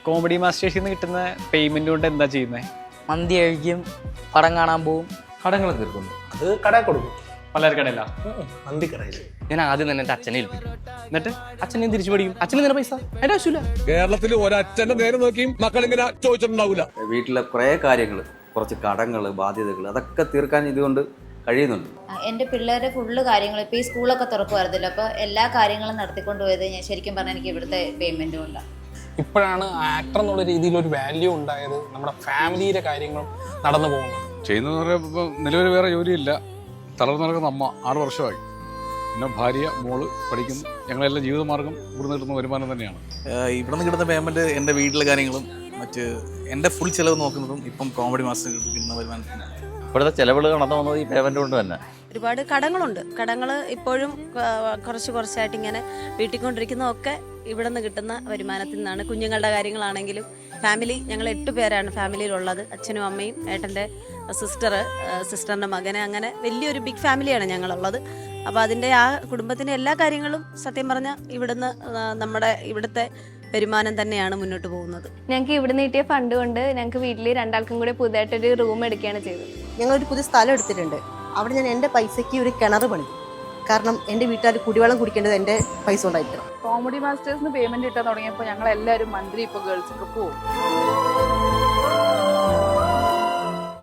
Comedy മാസ്റ്റേഴ്സിൽ നിന്ന് കിട്ടുന്ന payment കൊണ്ട് എന്താ ചെയ്യുന്നത്? മന്തി കഴിക്കും, പടം കാണാൻ പോവും, കടങ്ങൾ തീർക്കുന്നു. അത് കടയിൽ കൊടുക്കും. പലചരക്കടയില്ല, മന്തിക്കടയിൽ. ഞാൻ ആദ്യം തന്നെ എൻ്റെ അച്ഛനെ ഏൽപ്പിക്കും. എന്നിട്ട് അച്ഛനെ തിരിച്ചു പഠിക്കും. അച്ഛന് തന്നെ പൈസ അതിന്റെ ആവശ്യമില്ല. കേരളത്തിൽ ഒരച്ഛന്റെ നേരെ നോക്കിയും മക്കളിങ്ങനെ ചോദിച്ചിട്ടുണ്ടാവില്ല. വീട്ടിലെ കുറേ കാര്യങ്ങൾ, കുറച്ച് കടങ്ങൾ, ബാധ്യതകൾ അതൊക്കെ തീർക്കാൻ ഇതുകൊണ്ട് കഴിയുന്നുണ്ട്. എൻ്റെ പിള്ളേരുടെ ഫുള്ള് കാര്യങ്ങൾ ഇപ്പോൾ ഈ സ്കൂളൊക്കെ തുറക്കുമായിരുന്നല്ലോ, അപ്പോൾ എല്ലാ കാര്യങ്ങളും നടത്തിക്കൊണ്ട് പോയത് ഞാൻ ശരിക്കും പറഞ്ഞാൽ എനിക്ക് ഇവിടുത്തെ പേയ്മെൻറ്റ് കൊണ്ടാണ്. ഇപ്പോഴാണ് ആക്ടർ എന്നുള്ള രീതിയിൽ ഒരു വാല്യൂ ഉണ്ടായത്, നമ്മുടെ ഫാമിലിയിലെ കാര്യങ്ങൾ നടന്നു പോകുന്നത്. ചെയ്യുന്നത് പറയുമ്പോൾ നിലവിൽ വേറെ ജോലിയില്ല, തളർന്നു നടക്കുന്ന അമ്മ 6 വർഷമായി, പിന്നെ ഭാര്യ, മോള് പഠിക്കുന്നു. ഞങ്ങളെല്ലാം ജീവിതമാർഗം ഇവിടുന്ന് കിട്ടുന്ന വരുമാനം തന്നെയാണ്. ഇവിടെ നിന്ന് കിട്ടുന്ന പേയ്മെൻറ്റ് എൻ്റെ വീട്ടിലെ കാര്യങ്ങളും മറ്റ് എൻ്റെ ഫുൾ ചിലവ് നോക്കുന്നതും ഇപ്പം കോമഡി മാസ്റ്റർ കിട്ടുന്ന വരുമാനത്തിനാണ്. ഇവിടുത്തെ ചെലവുകൾ നടന്നു പോകുന്നത് ഈ പേയ്മെന്റ് കൊണ്ട് തന്നെ. ഒരുപാട് കടങ്ങളുണ്ട്. കടങ്ങൾ ഇപ്പോഴും കുറച്ചായിട്ട് ഇങ്ങനെ വീട്ടിക്കൊണ്ടിരിക്കുന്നതൊക്കെ ഇവിടെ നിന്ന് കിട്ടുന്ന വരുമാനത്തിൽ നിന്നാണ്. കുഞ്ഞുങ്ങളുടെ കാര്യങ്ങളാണെങ്കിലും ഫാമിലി, ഞങ്ങൾ 8 പേരാണ് ഫാമിലിയിലുള്ളത്. അച്ഛനും അമ്മയും, ഏട്ടൻ്റെ സിസ്റ്ററിൻ്റെ മകന്, അങ്ങനെ വലിയൊരു ബിഗ് ഫാമിലിയാണ് ഞങ്ങളുള്ളത്. അപ്പോൾ അതിൻ്റെ ആ കുടുംബത്തിൻ്റെ എല്ലാ കാര്യങ്ങളും സത്യം പറഞ്ഞാൽ ഇവിടുന്ന് നമ്മുടെ ഇവിടുത്തെ വരുമാനം തന്നെയാണ് മുന്നോട്ട് പോകുന്നത്. ഞങ്ങൾക്ക് ഇവിടുന്ന് കിട്ടിയ ഫണ്ട് കൊണ്ട് ഞങ്ങൾക്ക് വീട്ടിൽ 2 ആൾക്കും കൂടെ പുതുതായിട്ടൊരു റൂം എടുക്കുകയാണ് ചെയ്തത്. ഞങ്ങളൊരു പുതിയ സ്ഥലം എടുത്തിട്ടുണ്ട്. അവിടെ ഞാൻ എൻ്റെ പൈസയ്ക്ക് ഒരു കിണർ പണിതു. കാരണം എൻ്റെ വീട്ടുകാർ കുടിവെള്ളം കുടിക്കേണ്ടത് എൻ്റെ പൈസ കൊണ്ടായിരിക്കണം. കോമഡി മാസ്റ്റേഴ്സിന് പേയ്മെന്റ് കിട്ടാൻ തുടങ്ങിയപ്പോൾ ഞങ്ങൾ എല്ലാവരും മന്ത്ലി ഇപ്പോൾ ഗേൾസ് ട്രിപ്പ് പോകും.